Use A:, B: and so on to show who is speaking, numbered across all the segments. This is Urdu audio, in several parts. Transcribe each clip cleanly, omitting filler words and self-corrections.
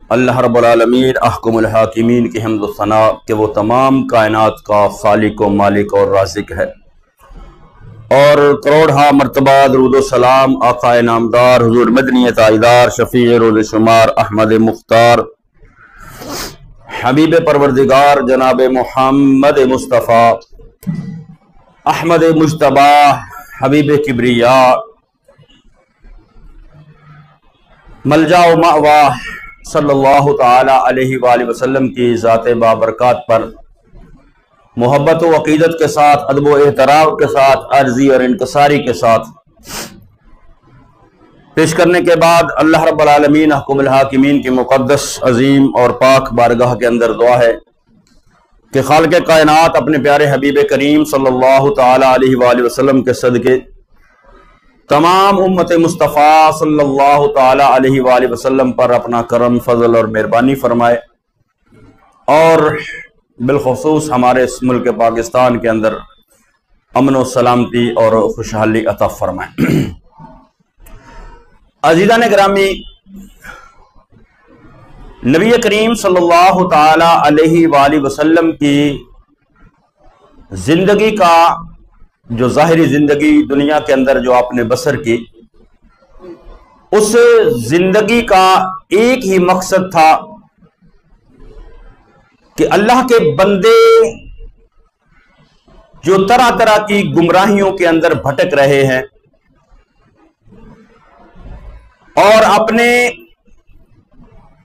A: اللہ رب العالمین احکم الحاکمین کی حمد و ثنا کہ وہ تمام کائنات کا خالق و مالک اور رازق ہے، اور کروڑہا مرتبہ درود و سلام آقا نامدار حضور مدنی تاجدار شفیع روز شمار احمد مختار حبیب پروردگار جناب محمد مصطفیٰ احمد مجتبی حبیب کبریا ملجا و مأوا صلی اللہ تعالی علیہ وآلہ وسلم کی ذات بابرکات پر محبت و عقیدت کے ساتھ، ادب و احترام کے ساتھ، عرضی اور انکساری کے ساتھ پیش کرنے کے بعد اللہ رب العالمین احکم الحاکمین کی مقدس عظیم اور پاک بارگاہ کے اندر دعا ہے کہ خالق کائنات اپنے پیارے حبیب کریم صلی اللہ تعالی علیہ وآلہ وسلم کے صدقے تمام امت مصطفیٰ صلی اللہ تعالی علیہ وآلہ وسلم پر اپنا کرم، فضل اور مہربانی فرمائے، اور بالخصوص ہمارے اس ملک پاکستان کے اندر امن و سلامتی اور خوشحالی عطا فرمائے۔ عزیزان گرامی، نبی کریم صلی اللہ تعالی علیہ وآلہ وسلم کی زندگی کا جو ظاہری زندگی دنیا کے اندر جو آپ نے بسر کی، اس زندگی کا ایک ہی مقصد تھا کہ اللہ کے بندے جو طرح طرح کی گمراہیوں کے اندر بھٹک رہے ہیں اور اپنے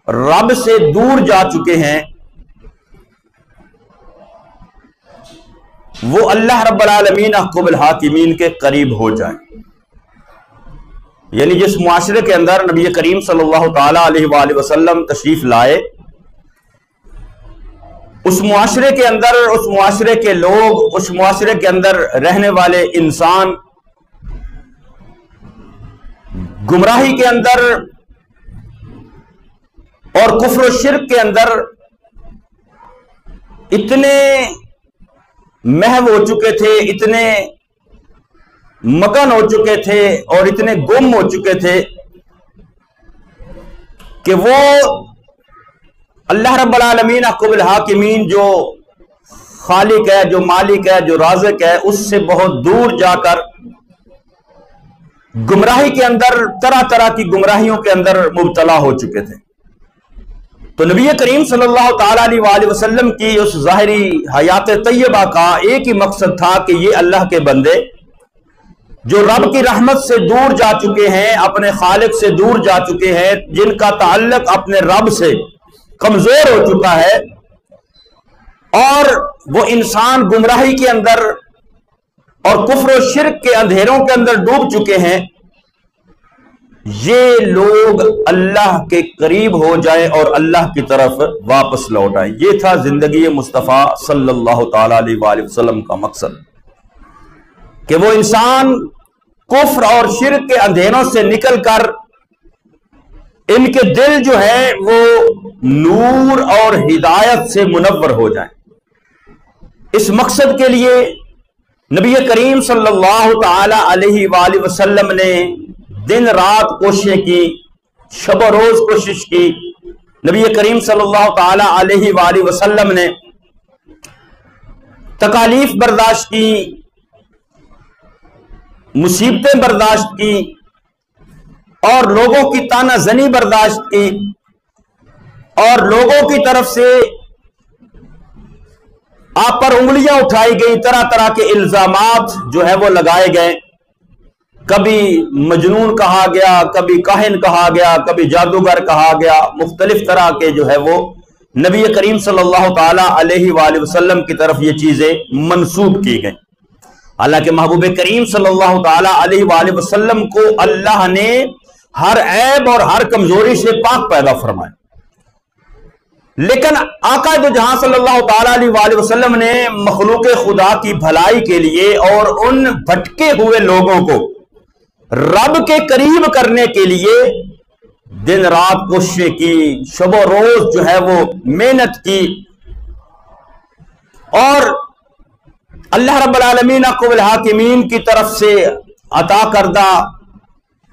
A: رب سے دور جا چکے ہیں، وہ اللہ رب العالمین احکم الحاکمین کے قریب ہو جائیں۔ یعنی جس معاشرے کے اندر نبی کریم صلی اللہ تعالی علیہ وآلہ وسلم تشریف لائے، اس معاشرے کے اندر، اس معاشرے کے لوگ، اس معاشرے کے اندر رہنے والے انسان گمراہی کے اندر اور کفر و شرک کے اندر اتنے محو ہو چکے تھے، اتنے مگن ہو چکے تھے اور اتنے گم ہو چکے تھے کہ وہ اللہ رب العالمین احکم الحاکمین جو خالق ہے، جو مالک ہے، جو رازق ہے، اس سے بہت دور جا کر گمراہی کے اندر، طرح طرح کی گمراہیوں کے اندر مبتلا ہو چکے تھے۔ تو نبی کریم صلی اللہ تعالی علیہ وآلہ وسلم کی اس ظاہری حیات طیبہ کا ایک ہی مقصد تھا کہ یہ اللہ کے بندے جو رب کی رحمت سے دور جا چکے ہیں، اپنے خالق سے دور جا چکے ہیں، جن کا تعلق اپنے رب سے کمزور ہو چکا ہے، اور وہ انسان گمراہی کے اندر اور کفر و شرک کے اندھیروں کے اندر ڈوب چکے ہیں، یہ لوگ اللہ کے قریب ہو جائیں اور اللہ کی طرف واپس لوٹ آئیں۔ یہ تھا زندگی مصطفیٰ صلی اللہ تعالی علیہ وآلہ وسلم کا مقصد، کہ وہ انسان کفر اور شرک کے اندھیروں سے نکل کر ان کے دل جو ہے وہ نور اور ہدایت سے منور ہو جائیں۔ اس مقصد کے لیے نبی کریم صلی اللہ تعالی علیہ وآلہ وسلم نے دن رات کوششیں کی، شب و روز کوشش کی۔ نبی کریم صلی اللہ تعالی علیہ وآلہ وسلم نے تکالیف برداشت کی، مصیبتیں برداشت کی، اور لوگوں کی طعنہ زنی برداشت کی، اور لوگوں کی طرف سے آپ پر انگلیاں اٹھائی گئی، طرح طرح کے الزامات جو ہے وہ لگائے گئے۔ کبھی مجنون کہا گیا، کبھی کاہن کہا گیا، کبھی جادوگر کہا گیا، مختلف طرح کے جو ہے وہ نبی کریم صلی اللہ تعالی علیہ وآلہ وسلم کی طرف یہ چیزیں منسوب کی گئیں۔ حالانکہ محبوب کریم صلی اللہ تعالی علیہ وآلہ وسلم کو اللہ نے ہر عیب اور ہر کمزوری سے پاک پیدا فرمایا، لیکن آقا دو جہاں صلی اللہ تعالی علیہ وآلہ وسلم نے مخلوق خدا کی بھلائی کے لیے اور ان بھٹکے ہوئے لوگوں کو رب کے قریب کرنے کے لیے دن رات کوششیں کی، شب و روز جو ہے وہ محنت کی، اور اللہ رب العالمین احکم الحاکمین کی طرف سے عطا کردہ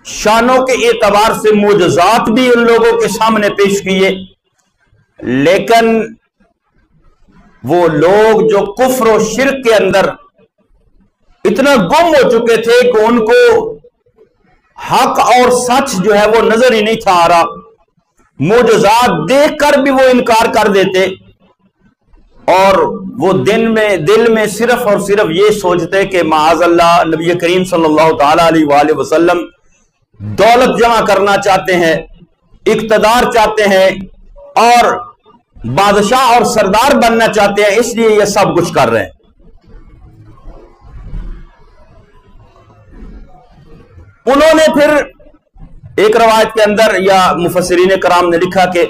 A: شانوں کے اعتبار سے معجزات بھی ان لوگوں کے سامنے پیش کیے لیکن وہ لوگ جو کفر و شرک کے اندر اتنا گم ہو چکے تھے کہ ان کو حق اور سچ جو ہے وہ نظر ہی نہیں تھا آ رہا، معجزات دیکھ کر بھی وہ انکار کر دیتے، اور وہ دل میں صرف اور صرف یہ سوچتے کہ معاذ اللہ نبی کریم صلی اللہ تعالی علیہ وآلہ وسلم دولت جمع کرنا چاہتے ہیں، اقتدار چاہتے ہیں، اور بادشاہ اور سردار بننا چاہتے ہیں، اس لیے یہ سب کچھ کر رہے ہیں۔ انہوں نے پھر ایک روایت کے اندر یا مفسرین کرام نے لکھا کہ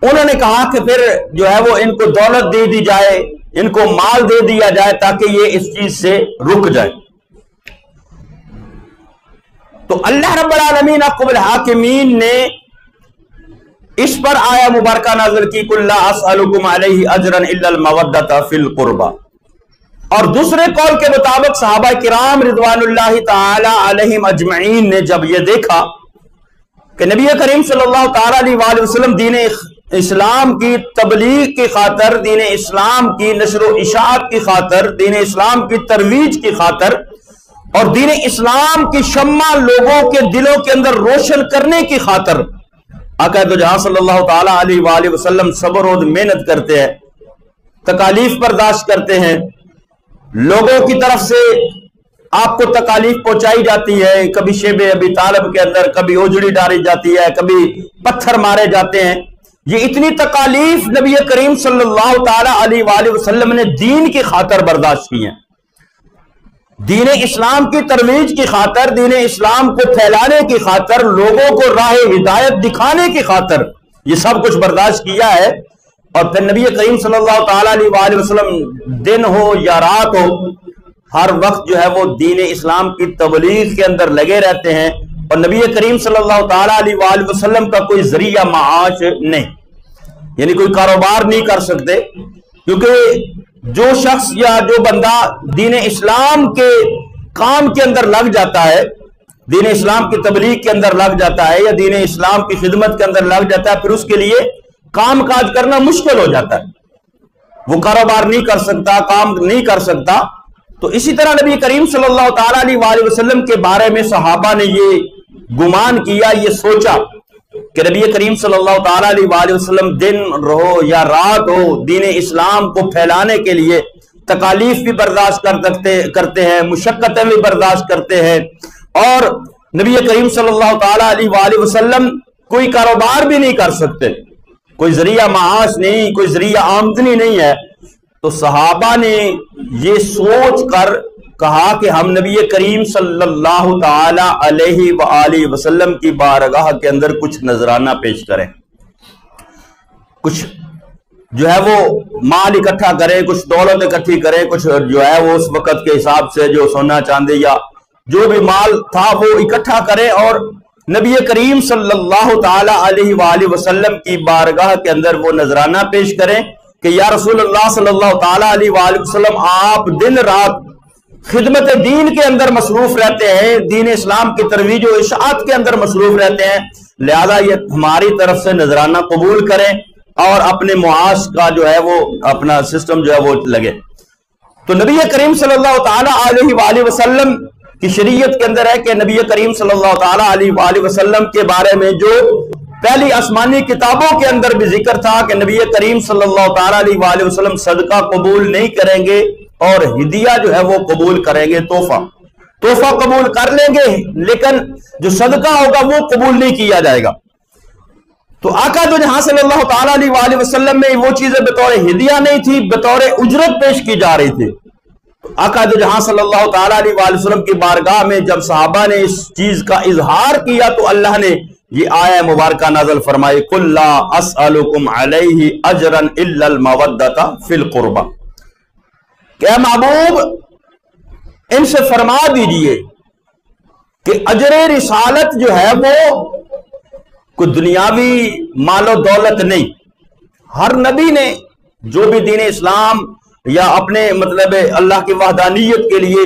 A: انہوں نے کہا کہ پھر جو ہے وہ ان کو دولت دے دی جائے، ان کو مال دے دیا جائے تاکہ یہ اس چیز سے رک جائے۔ تو اللہ رب العالمین احکم الحاکمین نے اس پر آیا مبارکہ نازل کی قُلْ لَا أَسْأَلُكُمْ عَلَيْهِ أَجْرًا إِلَّا الْمَوَدَّةَ فِي الْقُرْبَى، اور دوسرے قول کے مطابق صحابہ کرام رضوان اللہ تعالی علیہم اجمعین نے جب یہ دیکھا کہ نبی کریم صلی اللہ تعالی علیہ وآلہ وسلم دین اسلام کی تبلیغ کی خاطر، دین اسلام کی نشر و اشاعت کی خاطر، دین اسلام کی ترویج کی خاطر اور دین اسلام کی شمع لوگوں کے دلوں کے اندر روشن کرنے کی خاطر آقا دو جہاں صلی اللہ تعالی علیہ وآلہ وسلم صبر و محنت کرتے ہیں، تکالیف برداشت کرتے ہیں، لوگوں کی طرف سے آپ کو تکالیف پہنچائی جاتی ہے، کبھی شیب ابی طالب کے اندر کبھی اوجڑی ڈالی جاتی ہے، کبھی پتھر مارے جاتے ہیں، یہ اتنی تکالیف نبی کریم صلی اللہ تعالی علیہ وآلہ وسلم نے دین کی خاطر برداشت کی ہیں، دین اسلام کی ترویج کی خاطر، دین اسلام کو پھیلانے کی خاطر، لوگوں کو راہ ہدایت دکھانے کی خاطر یہ سب کچھ برداشت کیا ہے۔ اور پھر نبی کریم صلی اللہ تعالی علیہ وآلہ وسلم دن ہو یا رات ہو ہر وقت جو ہے وہ دین اسلام کی تبلیغ کے اندر لگے رہتے ہیں، اور نبی کریم صلی اللہ تعالی علیہ وآلہ وسلم کا کوئی ذریعہ معاش نہیں، یعنی کوئی کاروبار نہیں کر سکتے، کیونکہ جو شخص یا جو بندہ دین اسلام کے کام کے اندر لگ جاتا ہے، دین اسلام کی تبلیغ کے اندر لگ جاتا ہے یا دین اسلام کی خدمت کے اندر لگ جاتا ہے، پھر اس کے لیے کام کاج کرنا مشکل ہو جاتا ہے، وہ کاروبار نہیں کر سکتا، کام نہیں کر سکتا۔ تو اسی طرح نبی کریم صلی اللہ تعالی علیہ وآلہ وسلم کے بارے میں صحابہ نے یہ گمان کیا، یہ سوچا کہ نبی کریم صلی اللہ تعالی علیہ وآلہ وسلم دن رہو یا رات ہو دین اسلام کو پھیلانے کے لیے تکالیف بھی برداشت کرتے ہیں، مشقتیں بھی برداشت کرتے ہیں، اور نبی کریم صلی اللہ تعالی علیہ وآلہ وسلم کوئی کاروبار بھی نہیں کر سکتے، کوئی ذریعہ معاش نہیں، کوئی ذریعہ آمدنی نہیں ہے۔ تو صحابہ نے یہ سوچ کر کہا کہ ہم نبی کریم صلی اللہ تعالی علیہ وآلہ وسلم کی بارگاہ کے اندر کچھ نذرانہ پیش کریں، کچھ جو ہے وہ مال اکٹھا کریں، کچھ دولت اکٹھی کریں، کچھ جو ہے وہ اس وقت کے حساب سے جو سونا چاندی یا جو بھی مال تھا وہ اکٹھا کریں، اور نبی کریم صلی اللہ تعالی علیہ وآلہ وسلم کی بارگاہ کے اندر وہ نذرانہ پیش کریں کہ یا رسول اللہ صلی اللہ تعالی علیہ وآلہ وسلم آپ دن رات خدمت دین کے اندر مصروف رہتے ہیں، دین اسلام کی ترویج و اشاعت کے اندر مصروف رہتے ہیں، لہذا یہ ہماری طرف سے نذرانہ قبول کریں اور اپنے معاش کا جو ہے وہ اپنا سسٹم جو ہے وہ لگے۔ تو نبی کریم صلی اللہ تعالی علیہ وآلہ وسلم کی شریعت کے اندر ہے کہ نبی کریم صلی اللہ تعالی علیہ وآلہ وسلم کے بارے میں جو پہلی آسمانی کتابوں کے اندر بھی ذکر تھا کہ نبی کریم صلی اللہ تعالی علیہ وآلہ وسلم صدقہ قبول نہیں کریں گے اور ہدیہ جو ہے وہ قبول کریں گے، تحفہ قبول کر لیں گے، لیکن جو صدقہ ہوگا وہ قبول نہیں کیا جائے گا۔ تو آقا دو جہاں صلی اللہ تعالی علیہ وآلہ وسلم میں وہ چیزیں بطور ہدیہ نہیں تھی، بطور اجرت پیش کی جا رہی تھی۔ آقا دو جہاں صلی اللہ تعالی علیہ وآلہ وسلم کی بارگاہ میں جب صحابہ نے اس چیز کا اظہار کیا تو اللہ نے یہ آیہ مبارکہ نازل فرمائی قُلْ لَا أَسْأَلُكُمْ عَلَيْهِ أَجْرًا إِلَّا الْمَوَدَّةَ فِي الْقُرْبَى، کہ اے محبوب ان سے فرما دیجئے کہ اجر رسالت جو ہے وہ کوئی دنیاوی مال و دولت نہیں۔ ہر نبی نے جو بھی دین اسلام یا اپنے مطلب اللہ کی وحدانیت کے لیے،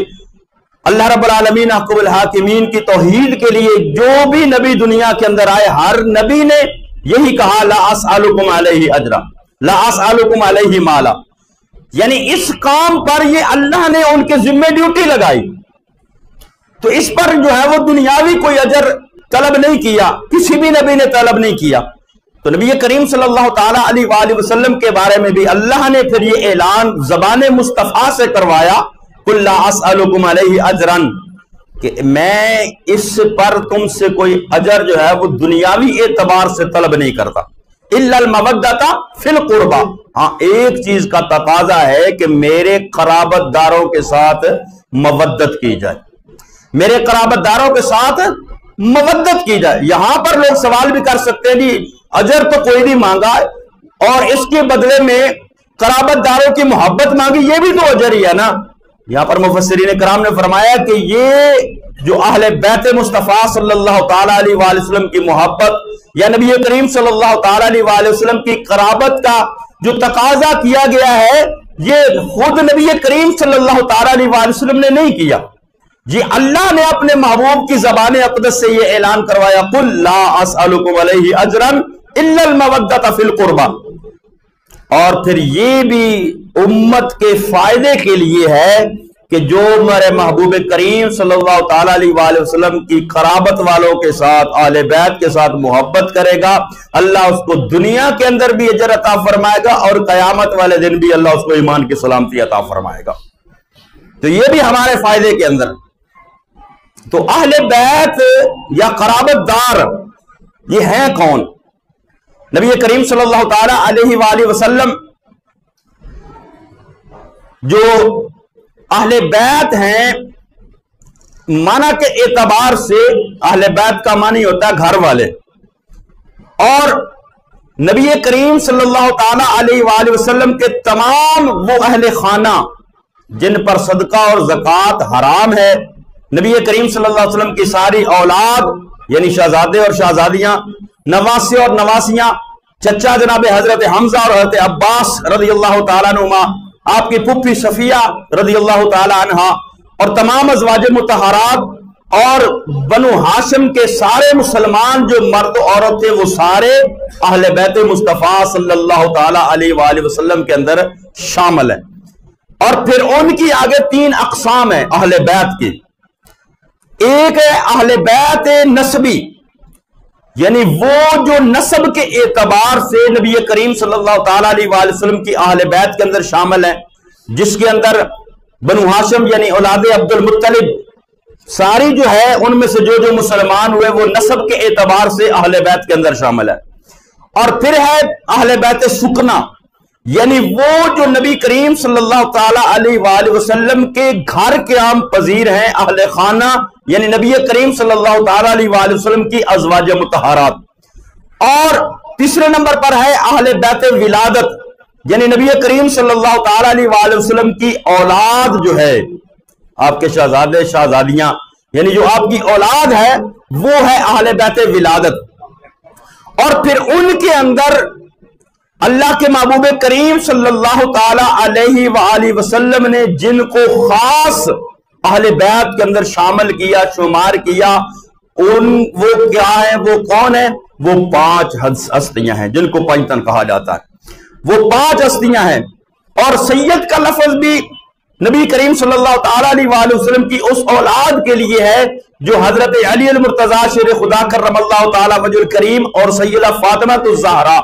A: اللہ رب العالمین احکم الحاکمین کی توحید کے لیے جو بھی نبی دنیا کے اندر آئے، ہر نبی نے یہی کہا لا اسألکم علیہ اجرا، لا اسألکم علیہ مالا، یعنی اس کام پر یہ اللہ نے ان کے ذمہ ڈیوٹی لگائی، تو اس پر جو ہے وہ دنیاوی کوئی اجر طلب نہیں کیا، کسی بھی نبی نے طلب نہیں کیا۔ تو نبی کریم صلی اللہ تعالیٰ علیہ وآلہ وسلم کے بارے میں بھی اللہ نے پھر یہ اعلان زبان مصطفیٰ سے کروایا، قُلْ لَا أَسْأَلُكُمْ عَلَيْهِ أَجْرًا، کہ میں اس پر تم سے کوئی اجر جو ہے وہ دنیاوی اعتبار سے طلب نہیں کرتا، إِلَّا الْمَوَدَّةَ فِي الْقُرْبَى، ہاں ایک چیز کا تقاضا ہے کہ میرے قرابت داروں کے ساتھ مودت کی جائے، میرے قرابت داروں کے ساتھ مودت کی جائے۔ یہاں پر لوگ سوال بھی کر سکتے ہیں جی اجر تو کوئی نہیں مانگا اور اس کے بدلے میں قرابت داروں کی محبت مانگی، یہ بھی تو اجر ہی ہے نا۔ یہاں پر مفسرین کرام نے فرمایا کہ یہ جو اہل بیت مصطفیٰ صلی اللہ تعالیٰ علیہ وآلہ وسلم کی محبت یا نبی کریم صلی اللہ تعالیٰ علیہ وآلہ وسلم کی قرابت کا جو تقاضا کیا گیا ہے، یہ خود نبی کریم صلی اللہ تعالیٰ علیہ وآلہ وسلم نے نہیں کیا، جی اللہ نے اپنے محبوب کی زبان اقدس سے یہ اعلان کروایا، قُلْ لَا أَسْأَلُكُمْ عَلَيْهِ أَجْرًا إِلَّا الْمَوَدَّةَ فِي الْقُرْبَى، اور پھر یہ بھی امت کے فائدے کے لیے ہے کہ جو میرے محبوب کریم صلی اللہ تعالیٰ علیہ وآلہ وسلم کی قرابت والوں کے ساتھ، اہل بیت کے ساتھ محبت کرے گا، اللہ اس کو دنیا کے اندر بھی اجر عطا فرمائے گا اور قیامت والے دن بھی اللہ اس کو ایمان کی سلامتی عطا فرمائے گا۔ تو یہ بھی ہمارے فائدے کے اندر۔ تو اہل بیت یا قرابت دار یہ ہیں کون؟ نبی کریم صلی اللہ تعالی علیہ وآلہ وسلم جو اہل بیت ہیں، معنی کے اعتبار سے اہل بیت کا معنی ہوتا ہے گھر والے، اور نبی کریم صلی اللہ تعالی علیہ وآلہ وسلم کے تمام وہ اہل خانہ جن پر صدقہ اور زکوٰۃ حرام ہے، نبی کریم صلی اللہ علیہ وسلم کی ساری اولاد یعنی شہزادے اور شہزادیاں، نواسے اور نواسیاں، چچا جناب حضرت حمزہ اور حضرت عباس رضی اللہ تعالیٰ عنہما، آپ کی پھپھی صفیہ رضی اللہ تعالیٰ عنہا، اور تمام ازواج مطہرات اور بنو ہاشم کے سارے مسلمان جو مرد و عورت تھے وہ سارے اہل بیت مصطفیٰ صلی اللہ تعالیٰ علیہ وآلہ وسلم کے اندر شامل ہیں۔ اور پھر ان کی آگے تین اقسام ہیں اہل بیت کی۔ ایک ہے اہل بیت نسبی، یعنی وہ جو نسب کے اعتبار سے نبی کریم صلی اللہ تعالیٰ علیہ وآلہ وسلم کی اہل بیت کے اندر شامل ہیں، جس کے اندر بنو ہاشم یعنی اولاد عبد المطلب ساری جو ہے ان میں سے جو مسلمان ہوئے وہ نسب کے اعتبار سے اہل بیت کے اندر شامل ہے۔ اور پھر ہے اہل بیت سکنا، یعنی وہ جو نبی کریم صلی اللہ تعالیٰ علیہ وآلہ وسلم کے گھر قیام پذیر ہیں، اہل خانہ یعنی نبی کریم صلی اللہ تعالیٰ علیہ وآلہ وسلم کی ازواج مطہرات۔ اور تیسرے نمبر پر ہے اہل بیت ولادت، یعنی نبی کریم صلی اللہ تعالیٰ علیہ وآلہ وسلم کی اولاد جو ہے، آپ کے شہزادے شہزادیاں یعنی جو آپ کی اولاد ہے وہ ہے اہل بیت ولادت۔ اور پھر ان کے اندر اللہ کے محبوب کریم صلی اللہ تعالی علیہ وآلہ وسلم نے جن کو خاص اہل بیت کے اندر شامل کیا، شمار کیا، وہ کیا ہیں، وہ کون ہیں؟ وہ 5 ہستیاں ہیں جن کو پنجتن کہا جاتا ہے۔ وہ 5 ہستیاں ہیں، اور سید کا لفظ بھی نبی کریم صلی اللہ تعالی علیہ وآلہ وسلم کی اس اولاد کے لیے ہے جو حضرت علی المرتضیٰ شیر خدا کرم اللہ تعالی وجہ الکریم اور سیدہ فاطمہ الزہرا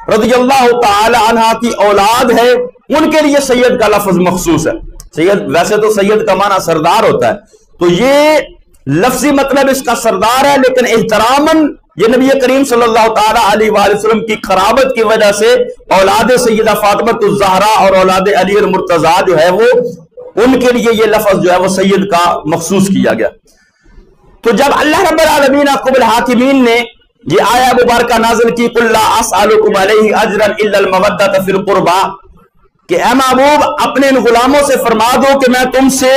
A: رضی اللہ تعالی عنہا کی اولاد ہے، ان کے لیے سید کا لفظ مخصوص ہے۔ سید ویسے تو سید کا معنی سردار ہوتا ہے، تو یہ لفظی مطلب اس کا سردار ہے، لیکن احتراماً یہ نبی کریم صلی اللہ تعالی علیہ وآلہ وسلم کی قرابت کی وجہ سے اولاد سیدہ فاطمہ الزہرا اور اولاد علی المرتضیٰ جو ہے وہ ان کے لیے یہ لفظ جو ہے وہ سید کا مخصوص کیا گیا۔ تو جب اللہ رب العالمین عقب الحاکمین نے یہ آیہ مبارکہ نازل کی قُلْ لَا أَسْأَلُكُمْ عَلَيْهِ أَجْرًا إِلَّا الْمَوَدَّةَ فِي الْقُرْبَى، کہ اے محبوب اپنے ان غلاموں سے فرما دو کہ میں تم سے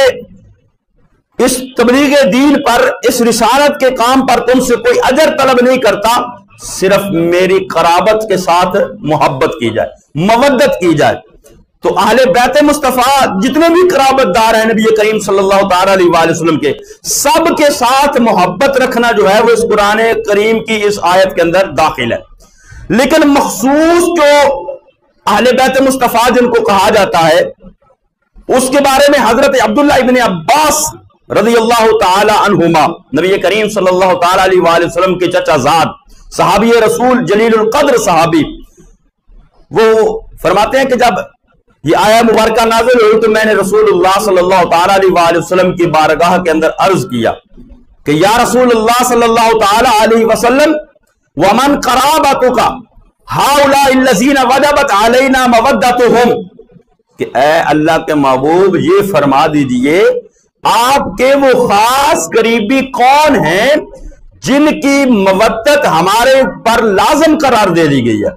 A: اس تبلیغ دین پر، اس رسالت کے کام پر تم سے کوئی اجر طلب نہیں کرتا، صرف میری قرابت کے ساتھ محبت کی جائے، مودت کی جائے۔ تو اہل بیت مصطفیٰ جتنے بھی قرابت دار ہیں نبی کریم صلی اللہ تعالی علیہ وآلہ وسلم کے، سب کے ساتھ محبت رکھنا جو ہے وہ اس قرآن کریم کی اس آیت کے اندر داخل ہے۔ لیکن مخصوص جو اہل بیت مصطفیٰ جن کو کہا جاتا ہے، اس کے بارے میں حضرت عبداللہ ابن عباس رضی اللہ تعالی عنہما، نبی کریم صلی اللہ تعالی علیہ وآلہ وسلم کے چچا زاد، صحابی رسول جلیل القدر صحابی، وہ فرماتے ہیں کہ جب یہ آیہ مبارکہ نازل ہوئی تو میں نے رسول اللہ صلی اللہ تعالی علیہ وآلہ وسلم کی بارگاہ کے اندر عرض کیا کہ یا رسول اللہ صلی اللہ تعالی علیہ وسلم ومن قرابتک ہؤلاء الذین وجبت علینا مودتہم، کہ اے اللہ کے محبوب یہ فرما دیجئے آپ کے وہ خاص قریبی کون ہیں جن کی مودت ہمارے پر لازم قرار دے دی گئی ہے.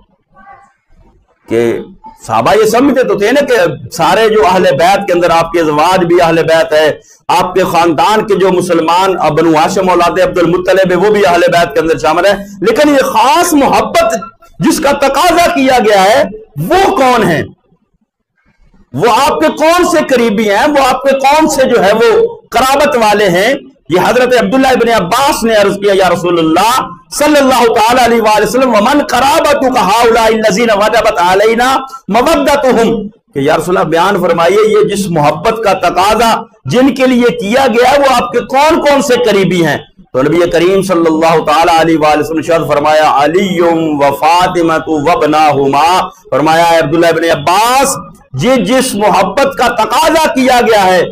A: کہ صحابہ یہ سمجھتے تو تھے نا کہ سارے جو اہل بیت کے اندر آپ کے ازواج بھی اہل بیت ہے، آپ کے خاندان کے جو مسلمان بنو ہاشم اولاد عبد المطلب ہے وہ بھی اہل بیت کے اندر شامل ہے، لیکن یہ خاص محبت جس کا تقاضا کیا گیا ہے وہ کون ہے، وہ آپ کے کون سے قریبی ہیں، وہ آپ کے کون سے جو ہے وہ قرابت والے ہیں. یہ حضرت عبداللہ ابن عباس نے عرض کیا یا رسول اللہ صلی اللہ تعالی علیہ وآلہ وسلم ومن قرابتک ہؤلاء الذین وجبت علینا مودتہم، کہ یا رسول اللہ بیان فرمائیے یہ جس محبت کا تقاضا جن کے لیے کیا گیا وہ آپ کے کون کون سے قریبی ہیں. تو نبی کریم صلی اللہ تعالی علیہ وآلہ وسلم نے شاید فرمایا علی و فاطمہ وابناہما، فرمایا عبداللہ ابن عباس یہ جس محبت کا تقاضا کیا گیا ہے،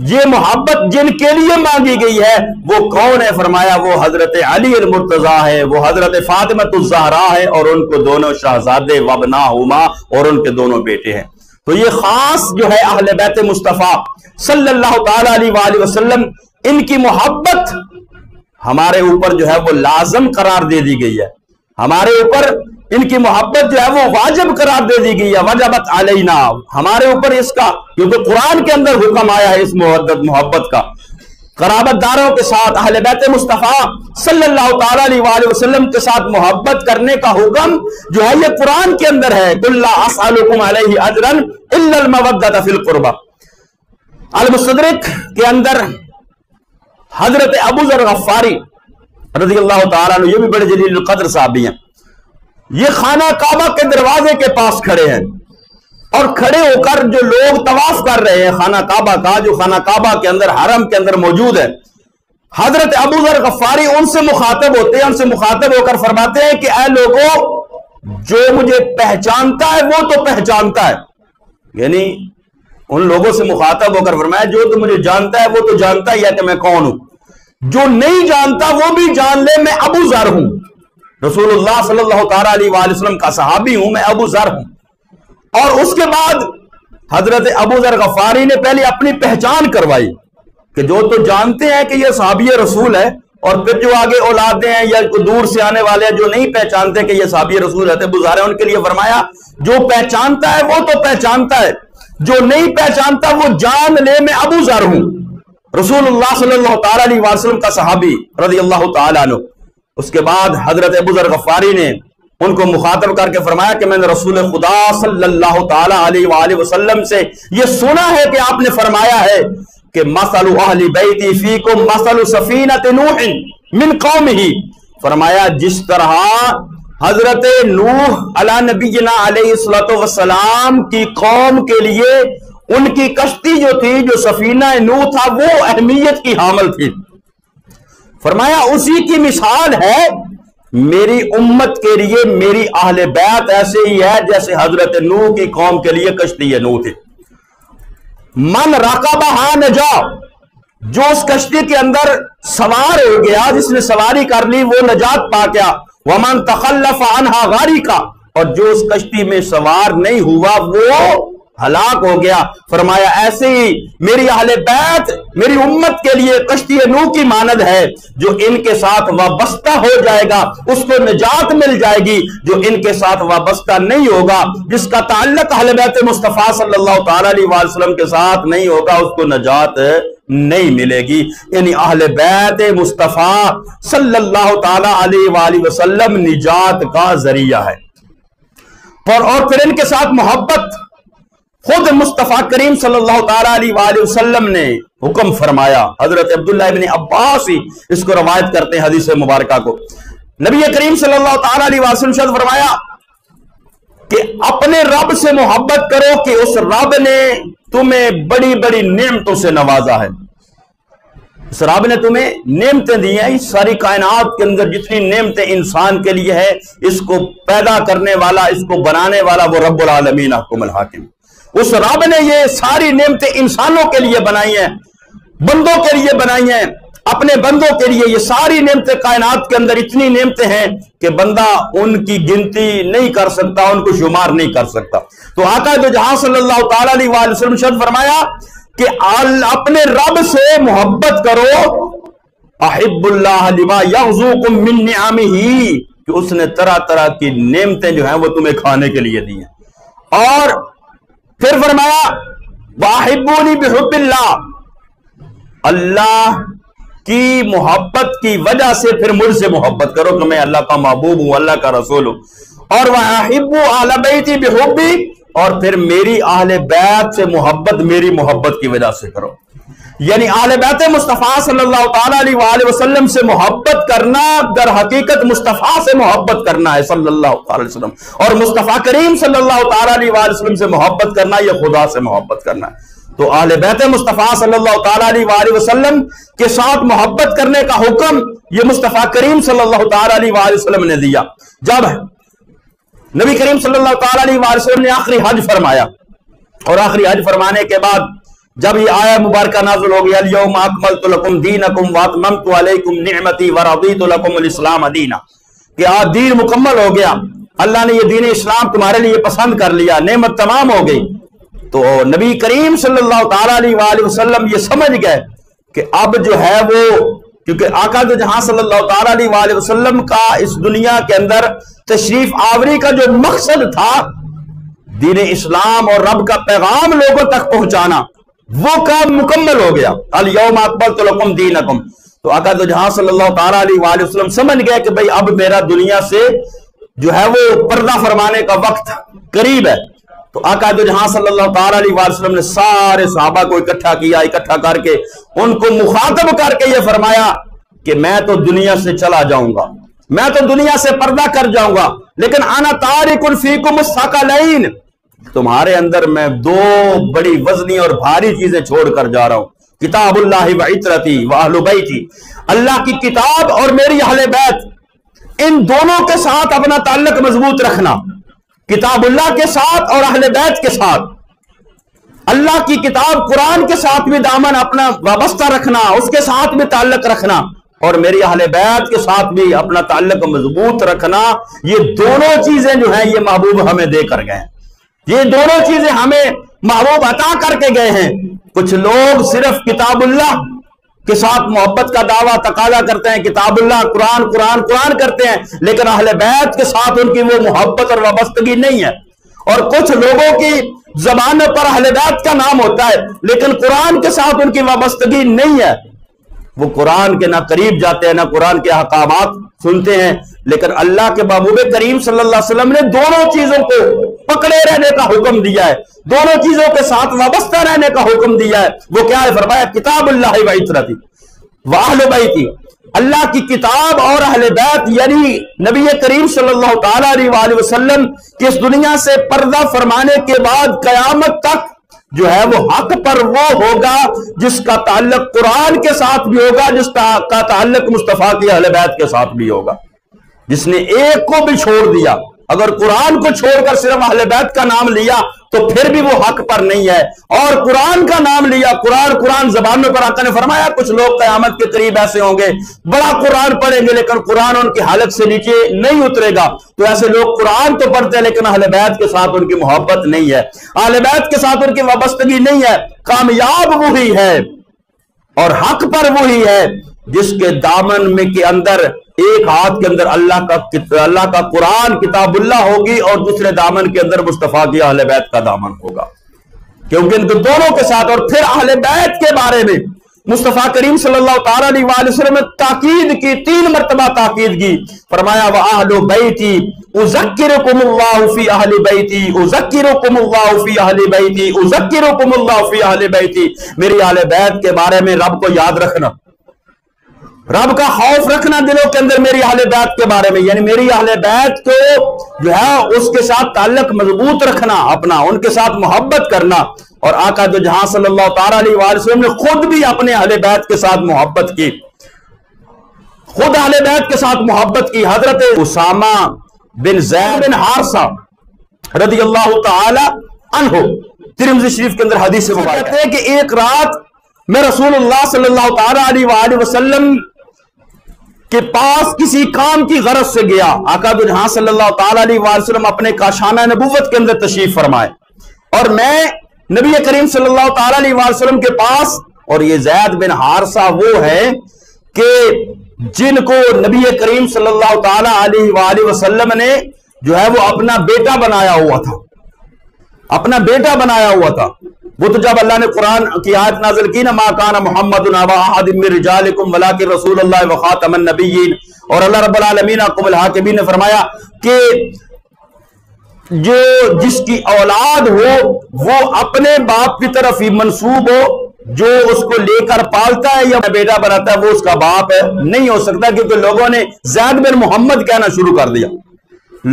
A: یہ محبت جن کے لیے مانگی گئی ہے وہ کون ہے؟ فرمایا وہ حضرت علی المرتضیٰ ہے، وہ حضرت فاطمہ الزہراء ہے اور ان کو دونوں شہزادے وابناہما اور ان کے دونوں بیٹے ہیں. تو یہ خاص جو ہے اہل بیت مصطفیٰ صلی اللہ تعالی علیہ وآلہ وسلم، ان کی محبت ہمارے اوپر جو ہے وہ لازم قرار دے دی گئی ہے، ہمارے اوپر ان کی محبت جو ہے وہ واجب قرار دے دی گئی ہے، وجبت علینا، ہمارے اوپر اس کا، کیونکہ قرآن کے اندر حکم آیا ہے اس محبت کا. قرابت داروں کے ساتھ اہل بیت مصطفیٰ صلی اللہ تعالی علیہ وآلہ وسلم کے ساتھ محبت کرنے کا حکم جو ہے یہ قرآن کے اندر ہے. قل لا اسألکم علیہ اجرا الا المودۃ فی القربى. المستدرک کے اندر حضرت ابو ذر غفاری رضی اللہ تعالیٰ عنہ، یہ بھی بڑے جلیل القدر صحابی ہیں، یہ خانہ کعبہ کے دروازے کے پاس کھڑے ہیں اور کھڑے ہو کر جو لوگ طواف کر رہے ہیں خانہ کعبہ کا، جو خانہ کعبہ کے اندر حرم کے اندر موجود ہے، حضرت ابو ذر غفاری ان سے مخاطب ہوتے ہیں، ان سے مخاطب ہو کر فرماتے ہیں کہ اے لوگوں جو مجھے پہچانتا ہے وہ تو پہچانتا ہے، یعنی ان لوگوں سے مخاطب ہو کر فرمایا جو تو مجھے جانتا ہے وہ تو جانتا ہی ہے کہ میں کون ہوں، جو نہیں جانتا وہ بھی جان لے میں ابو ذر ہوں، رسول اللہ صلی اللہ تعالی علیہ وآلہ وسلم کا صحابی ہوں، میں ابو ذر ہوں. اور اس کے بعد حضرت ابو ذر غفاری نے پہلے اپنی پہچان کروائی کہ جو تو جانتے ہیں کہ یہ صحابی رسول ہے، اور پھر جو آگے اولادیں ہیں یا دور سے آنے والے ہیں جو نہیں پہچانتے کہ یہ صحابی رسول ہے ابو ذر ہے، ان کے لیے فرمایا جو پہچانتا ہے وہ تو پہچانتا ہے، جو نہیں پہچانتا وہ جان لے میں ابو ذر ہوں، رسول اللہ صلی اللہ تعالی علیہ وآلہ وسلم کا صحابی رضی اللہ تعالیٰ عنہ. اس کے بعد حضرت ابو ذر غفاری نے ان کو مخاطب کر کے فرمایا کہ میں نے رسول خدا صلی اللہ تعالی علیہ وآلہ وسلم سے یہ سنا ہے کہ آپ نے فرمایا ہے کہ مثل اہل بیتی فیکم مثل سفینۃ نوح من قومہ، فرمایا جس طرح حضرت نوح علی نبینا علیہ الصلوۃ والسلام کی قوم کے لیے ان کی کشتی جو تھی، جو سفینہ نوح تھا، وہ اہمیت کی حامل تھی، فرمایا اسی کی مثال ہے میری امت کے لیے میری اہل بیت ایسے ہی ہے جیسے حضرت نوح کی قوم کے لیے کشتی نوح تھی. من رکبہا نجا، جو اس کشتی کے اندر سوار ہو گیا، جس نے سواری کر لی وہ نجات پا گیا. ومن تخلف عنہا غارقا، اور جو اس کشتی میں سوار نہیں ہوا وہ ہلاک ہو گیا. فرمایا ایسے ہی میری اہل بیت میری امت کے لیے کشتی نوح کی مانند ہے، جو ان کے ساتھ وابستہ ہو جائے گا اس کو نجات مل جائے گی، جو ان کے ساتھ وابستہ نہیں ہوگا، جس کا تعلق اہل بیت مصطفیٰ صلی اللہ تعالی علیہ وآلہ وسلم کے ساتھ نہیں ہوگا اس کو نجات نہیں ملے گی. یعنی اہل بیت مصطفیٰ صلی اللہ تعالی علیہ وآلہ وسلم نجات کا ذریعہ ہے. اور پھر ان کے ساتھ محبت خود مصطفیٰ کریم صلی اللہ تعالی علیہ وآلہ وسلم نے حکم فرمایا. حضرت عبداللہ ابن عباس ہی اس کو روایت کرتے ہیں حدیث مبارکہ کو. نبی کریم صلی اللہ تعالی علیہ وسلم نے فرمایا کہ اپنے رب سے محبت کرو کہ اس رب نے تمہیں بڑی بڑی نعمتوں سے نوازا ہے. اس رب نے تمہیں نعمتیں دی ہیں. اس ساری کائنات کے اندر جتنی نعمتیں انسان کے لیے ہے، اس کو پیدا کرنے والا، اس کو بنانے والا وہ رب العالمین حکم الحاکم. اس رب نے یہ ساری نعمتیں انسانوں کے لیے بنائی ہیں، بندوں کے لیے بنائی ہیں، اپنے بندوں کے لیے. یہ ساری نعمتیں کائنات کے اندر اتنی نعمتیں ہیں کہ بندہ ان کی گنتی نہیں کر سکتا، ان کو شمار نہیں کر سکتا. تو آقا دو جہاں صلی اللہ تعالی علیہ وآلہ وسلم شد فرمایا کہ اپنے رب سے محبت کرو. احب اللہ لما یغزوکم من نعمہ، کہ اس نے طرح طرح کی نعمتیں جو ہیں وہ تمہیں کھانے کے لیے دی ہیں. اور پھر فرمایا واحبونی بحب اللہ، اللہ کی محبت کی وجہ سے پھر مجھ سے محبت کرو کہ میں اللہ کا محبوب ہوں، اللہ کا رسول ہوں. اور وَأَحِبُّ أَهْلَ بَيْتِي بِحُبِّي، اور پھر میری اہل بیت سے محبت میری محبت کی وجہ سے کرو. یعنی اہل بیت مصطفیٰ صلی اللہ تعالی علیہ وآلہ وسلم سے محبت کرنا در حقیقت مصطفیٰ سے محبت کرنا ہے صلی اللہ تعالی علیہ وسلم. اور مصطفیٰ کریم صلی اللہ تعالی علیہ وآلہ وسلم سے محبت کرنا یہ خدا سے محبت کرنا ہے. تو اہل بیت مصطفیٰ صلی اللہ تعالی علیہ وآلہ وسلم کے ساتھ محبت کرنے کا حکم یہ مصطفیٰ کریم صلی اللہ تعالی علیہ وآلہ وسلم نے دیا. جب نبی کریم صلی اللہ تعالی علیہ وآلہ وسلم نے آخری حج فرمایا، اور آخری حج فرمانے کے بعد جب یہ آیہ مبارکہ نازل ہو گیا الیوم اکملت لکم دینکم واتممت علیکم نعمتی ورضیت لکم الاسلام دینا، کہ آج دین مکمل ہو گیا، اللہ نے یہ دین اسلام تمہارے لیے پسند کر لیا، نعمت تمام ہو گئی. تو نبی کریم صلی اللہ تعالی علیہ وآلہ وسلم یہ سمجھ گئے کہ اب جو ہے وہ، کیونکہ آقا دو جہاں صلی اللہ تعالی علیہ وآلہ وسلم کا اس دنیا کے اندر تشریف آوری کا جو مقصد تھا دین اسلام اور رب کا پیغام لوگوں تک پہنچانا، وہ کام مکمل ہو گیا. الیوم اکملت لکم دینکم. تو آقا دو جہاں صلی اللہ تعالی علیہ وآلہ وسلم سمجھ گئے کہ بھئی اب میرا دنیا سے جو ہے وہ پردہ فرمانے کا وقت قریب ہے. تو آقا دو جہاں صلی اللہ تعالی علیہ وآلہ وسلم نے سارے صحابہ کو اکٹھا کیا، اکٹھا کر کے ان کو مخاطب کر کے یہ فرمایا کہ میں تو دنیا سے چلا جاؤں گا، میں تو دنیا سے پردہ کر جاؤں گا، لیکن انا تارک فیکم الثقلین، تمہارے اندر میں دو بڑی وزنی اور بھاری چیزیں چھوڑ کر جا رہا ہوں. کتاب اللہ و عطرتی و اہل بیتی، اللہ کی کتاب اور میری اہل بیت، ان دونوں کے ساتھ اپنا تعلق مضبوط رکھنا. کتاب اللہ کے ساتھ اور اہل بیت کے ساتھ، اللہ کی کتاب قرآن کے ساتھ بھی دامن اپنا وابستہ رکھنا، اس کے ساتھ بھی تعلق رکھنا، اور میری اہل بیت کے ساتھ بھی اپنا تعلق مضبوط رکھنا. یہ دونوں چیزیں جو ہیں یہ محبوب ہمیں دے کر گئے ہیں، یہ دونوں چیزیں ہمیں محبوب عطا کر کے گئے ہیں. کچھ لوگ صرف کتاب اللہ کے ساتھ محبت کا دعویٰ تقاضا کرتے ہیں، کتاب اللہ قرآن قرآن قرآن کرتے ہیں، لیکن اہل بیت کے ساتھ ان کی وہ محبت اور وابستگی نہیں ہے. اور کچھ لوگوں کی زبان پر اہل بیت کا نام ہوتا ہے لیکن قرآن کے ساتھ ان کی وابستگی نہیں ہے. وہ قرآن کے نہ قریب جاتے ہیں، نہ قرآن کے احکامات سنتے ہیں، لیکن اللہ کے محبوب کریم صلی اللہ علیہ وسلم نے دونوں چیزوں کو پکڑے رہنے کا حکم دیا ہے، دونوں چیزوں کے ساتھ وابستہ رہنے کا حکم دیا ہے. وہ کیا ہے؟ فرمایا کتاب اللہ و عطرتی و اہل بیتی، اللہ کی کتاب اور اہل بیت، یعنی نبی کریم صلی اللہ تعالی علیہ وآلہ وسلم کی اس دنیا سے پردہ فرمانے کے بعد قیامت تک جو ہے وہ حق پر وہ ہوگا جس کا تعلق قرآن کے ساتھ بھی ہوگا، جس کا تعلق مصطفیٰ کی اہل بیت کے ساتھ بھی ہوگا. جس نے ایک کو بھی چھوڑ دیا، اگر قرآن کو چھوڑ کر صرف اہل بیت کا نام لیا تو پھر بھی وہ حق پر نہیں ہے، اور قرآن کا نام لیا، قرآن قرآن زبانوں پر آقا نے فرمایا کچھ لوگ قیامت کے قریب ایسے ہوں گے بڑا قرآن پڑھیں گے لیکن قرآن ان کی حالت سے نیچے نہیں اترے گا. تو ایسے لوگ قرآن تو پڑھتے ہیں لیکن اہل بیت کے ساتھ ان کی محبت نہیں ہے، اہل بیت کے ساتھ ان کی وابستگی نہیں ہے. کامیاب وہی ہے اور حق پر وہی ہے جس کے دامن میں کے اندر ایک ہاتھ کے اندر اللہ کا قرآن کتاب اللہ ہوگی اور دوسرے دامن کے اندر مصطفیٰ کی اہل بیت کا دامن ہوگا، کیونکہ ان کے دونوں کے ساتھ. اور پھر اہل بیت کے بارے میں مصطفیٰ کریم صلی اللہ تعالی علیہ وآلہ وسلم نے تاکید کی، 3 مرتبہ تاکید کی. فرمایا وَأَهْلُ بَيْتِي أُذَكِّرُكُمُ اللَّهُ فِي أَهْلِ بَيْتِي أُذَكِّرُكُمُ اللَّهُ فِي أَهْلِ بَيْتِي أُذَكِّرُكُمُ اللَّهُ فِي أَهْلِ بَيْتِي. میری اہل بیت کے بارے میں رب کو یاد رکھنا، رب کا خوف رکھنا دلوں کے اندر میری اہل بیت کے بارے میں، یعنی میری اہل بیت کو جو ہے اس کے ساتھ تعلق مضبوط رکھنا اپنا، ان کے ساتھ محبت کرنا۔ اور آقا دو جہاں صلی اللہ تعالیٰ علیہ وآلہ وسلم نے خود بھی اپنے اہل بیت کے ساتھ محبت کی، خود اہل بیت کے ساتھ محبت کی۔ حضرت اسامہ بن زید بن حارثہ رضی اللہ تعالی عنہ، ترمذی شریف کے اندر حدیث مبارک کہتے ہیں کہ ایک رات میں رسول اللہ صلی اللہ تعالی علیہ وآلہ وسلم کے پاس کسی کام کی غرض سے گیا۔ آقا دو جہاں صلی اللہ تعالی علیہ وآلہ وسلم اپنے کاشانہ نبوت کے اندر تشریف فرمائے، اور میں نبی کریم صلی اللہ تعالی علیہ وآلہ وسلم کے پاس، اور یہ زید بن حارثہ وہ ہے کہ جن کو نبی کریم صلی اللہ تعالی علیہ وآلہ وسلم نے جو ہے وہ اپنا بیٹا بنایا ہوا تھا، اپنا بیٹا بنایا ہوا تھا۔ وہ تو جب اللہ نے قرآن کی آیت نازل کی نا، ما کان محمد ابا احد من رجالکم ولکن رسول اللہ وخاتم النبیین، اور اللہ رب العالمین حکم الحاکمین نے فرمایا کہ جو جس کی اولاد ہو وہ اپنے باپ کی طرف ہی منسوب ہو، جو اس کو لے کر پالتا ہے یا بیٹا بناتا ہے وہ اس کا باپ ہے، نہیں ہو سکتا، کیونکہ لوگوں نے زید بن محمد کہنا شروع کر دیا،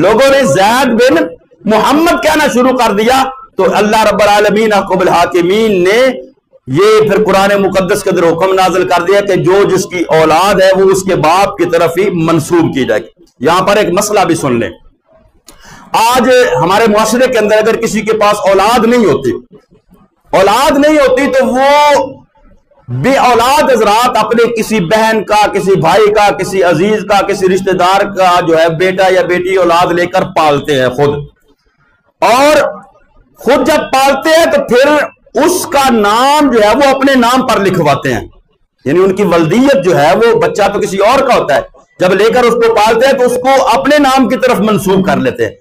A: لوگوں نے زید بن محمد کہنا شروع کر دیا، تو اللہ رب العالمین حکم الحاکمین نے یہ پھر قرآن مقدس کے اندر حکم نازل کر دیا کہ جو جس کی اولاد ہے وہ اس کے باپ کی طرف ہی منسوب کی جائے گی۔ یہاں پر ایک مسئلہ بھی سن لیں، آج ہمارے معاشرے کے اندر اگر کسی کے پاس اولاد نہیں ہوتی تو وہ بے اولاد حضرات اپنے کسی بہن کا، کسی بھائی کا، کسی عزیز کا، کسی رشتہ دار کا جو ہے بیٹا یا بیٹی اولاد لے کر پالتے ہیں خود، اور خود جب پالتے ہیں تو پھر اس کا نام جو ہے وہ اپنے نام پر لکھواتے ہیں، یعنی ان کی ولدیت جو ہے وہ بچہ تو کسی اور کا ہوتا ہے، جب لے کر اس کو پالتے ہیں تو اس کو اپنے نام کی طرف منسوب کر لیتے ہیں،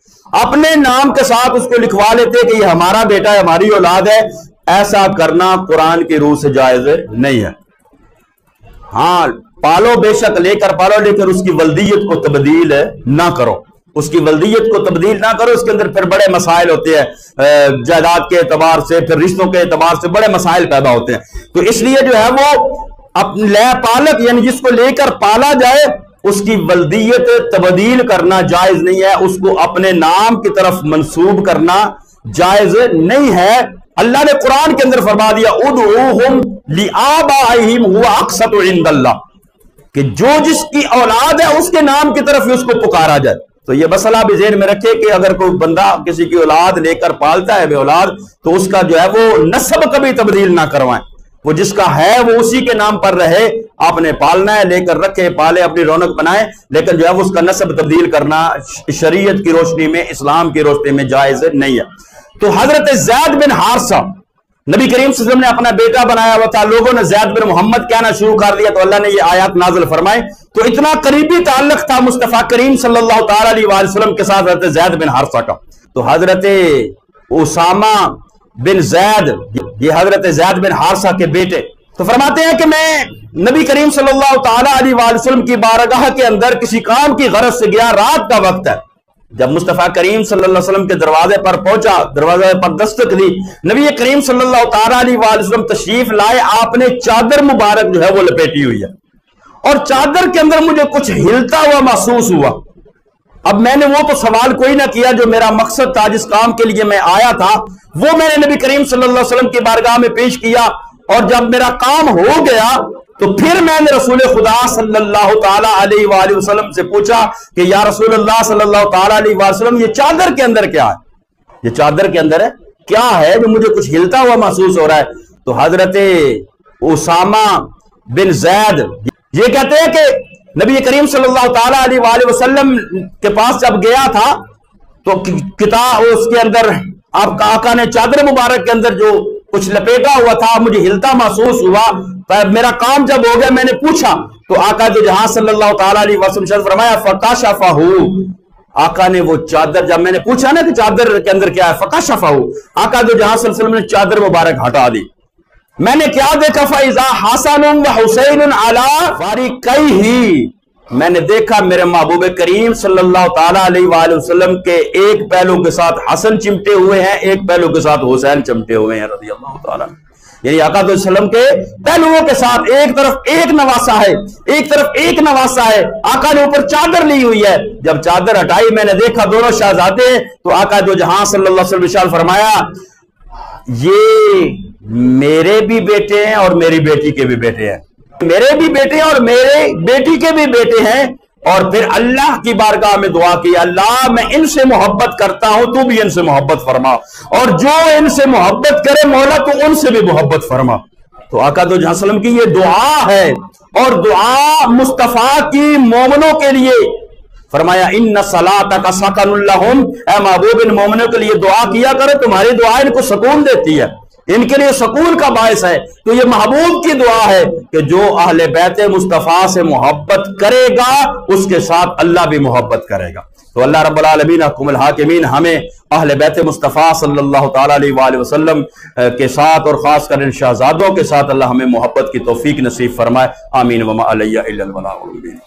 A: اپنے نام کے ساتھ اس کو لکھوا لیتے ہیں کہ یہ ہمارا بیٹا ہے، ہماری اولاد ہے۔ ایسا کرنا قرآن کی روح سے جائز نہیں ہے۔ ہاں پالو، بے شک لے کر پالو، لیکن اس کی ولدیت کو تبدیل نہ کرو، اس کی ولدیت کو تبدیل نہ کرو۔ اس کے اندر پھر بڑے مسائل ہوتے ہیں، جائیداد کے اعتبار سے، پھر رشتوں کے اعتبار سے بڑے مسائل پیدا ہوتے ہیں، تو اس لیے جو ہے وہ لے پالک یعنی جس کو لے کر پالا جائے اس کی ولدیت تبدیل کرنا جائز نہیں ہے، اس کو اپنے نام کی طرف منسوب کرنا جائز نہیں ہے۔ اللہ نے قرآن کے اندر فرما دیا ادعوہم لآبائہم ہوا اقسط عند اللہ، کہ جو جس کی اولاد ہے اس کے نام کی طرف اس کو پکارا جائے۔ تو یہ مسئلہ بھی ذہن میں رکھے کہ اگر کوئی بندہ کسی کی اولاد لے کر پالتا ہے بے اولاد، تو اس کا جو ہے وہ نسب کبھی تبدیل نہ کروائیں، وہ جس کا ہے وہ اسی کے نام پر رہے، آپ نے پالنا ہے، لے کر رکھے، پالے، اپنی رونق بنائے، لیکن جو ہے اس کا نسب تبدیل کرنا شریعت کی روشنی میں، اسلام کی روشنی میں جائز نہیں ہے۔ تو حضرت زید بن حارثہ نبی کریم صلی اللہ علیہ وسلم نے اپنا بیٹا بنایا ہوا تھا، لوگوں نے زید بن محمد کہنا شروع کر دیا، تو اللہ نے یہ آیات نازل فرمائے۔ تو اتنا قریبی تعلق تھا مصطفیٰ کریم صلی اللہ تعالی علیہ وآلہ وسلم کے ساتھ حضرت زید بن حارثہ کا۔ تو حضرت اسامہ بن زید، یہ حضرت زید بن حارثہ کے بیٹے، تو فرماتے ہیں کہ میں نبی کریم صلی اللہ تعالی علیہ وآلہ وسلم کی بارگاہ کے اندر کسی کام کی غرض سے گیا، رات کا وقت ہے، جب مصطفیٰ کریم صلی اللہ علیہ وسلم کے دروازے پر پہنچا، دروازے پر دستک دی، نبی کریم صلی اللہ تعالی علیہ وآلہ وسلم تشریف لائے، آپ نے چادر مبارک جو ہے وہ لپیٹی ہوئی ہے، اور چادر کے اندر مجھے کچھ ہلتا ہوا محسوس ہوا۔ اب میں نے وہ تو سوال کوئی نہ کیا، جو میرا مقصد تھا، جس کام کے لیے میں آیا تھا، وہ میں نے نبی کریم صلی اللہ علیہ وسلم کی بارگاہ میں پیش کیا، اور جب میرا کام ہو گیا تو پھر میں نے رسول خدا صلی اللہ تعالی علیہ وآلہ وسلم سے پوچھا کہ یا رسول اللہ صلی اللہ تعالی علیہ وآلہ وسلم، یہ چادر کے اندر کیا ہے؟ یہ چادر کے اندر کیا ہے جو مجھے کچھ ہلتا ہوا محسوس ہو رہا ہے؟ تو حضرت اسامہ بن زید یہ کہتے ہیں کہ نبی کریم صلی اللہ تعالی علیہ وآلہ وسلم کے پاس جب گیا تھا تو کتاب اس کے اندر آپ کا آقا نے چادر مبارک کے اندر جو کچھ لپیٹا ہوا تھا، مجھے ہلتا محسوس ہوا، میرا کام جب ہو گیا میں نے پوچھا تو آقا جو جہاں صلی اللہ تعالی علیہ وسلم فرمایا فکشفہ، آقا نے وہ چادر، جب میں نے پوچھا نا کہ چادر کے اندر کیا ہے، فکشفہ، آقا جو جہاں صلی اللہ علیہ وسلم نے چادر مبارک ہٹا دی۔ میں نے کیا دیکھا، فَإِذَا حَسَنٌ وَحُسَيْنٌ عَلَىٰ فَارِقَيْهِ، میں نے دیکھا میرے محبوب کریم صلی اللہ تعالی علیہ وآلہ وسلم کے ایک پہلو کے ساتھ حسن چمٹے ہوئے ہیں، ایک پہلو کے ساتھ حسین چمٹے ہوئے ہیں رضی اللہ تعالیٰ۔ یعنی آقا صلی اللہ علیہ وسلم کے پہلوؤں کے ساتھ ایک طرف ایک نواسا ہے، ایک طرف ایک نواسا ہے، آقا نے اوپر چادر لی ہوئی ہے۔ جب چادر ہٹائی میں نے دیکھا دونوں شہزادے، تو آقا دو جہاں صلی اللہ علیہ وسلم ارشاد فرمایا یہ میرے بھی بیٹے ہیں اور میری بیٹی کے بھی بیٹے ہیں، میرے بھی بیٹے ہیں اور میرے بیٹی کے بھی بیٹے ہیں۔ اور پھر اللہ کی بارگاہ میں دعا کی، اللہ میں ان سے محبت کرتا ہوں، تو بھی ان سے محبت فرما، اور جو ان سے محبت کرے مولا تو ان سے بھی محبت فرما۔ تو آقا دو جہاں صلی اللہ علیہ وسلم کی یہ دعا ہے، اور دعا مصطفیٰ کی مومنوں کے لیے فرمایا ان صلاتک سکن لہم، اے محبوب ان مومنوں کے لیے دعا کیا کرے، تمہاری دعا ان کو سکون دیتی ہے، ان کے لیے سکون کا باعث ہے۔ تو یہ محبوب کی دعا ہے کہ جو اہل بیت مصطفیٰ سے محبت کرے گا اس کے ساتھ اللہ بھی محبت کرے گا۔ تو اللہ رب العالمین حکم الحاکمین ہمیں اہل بیت مصطفیٰ صلی اللہ تعالیٰ علیہ وآلہ وسلم کے ساتھ اور خاص کر ان شہزادوں کے ساتھ اللہ ہمیں محبت کی توفیق نصیب فرمائے، آمین۔ وما علیہ الا البلاغ المبین۔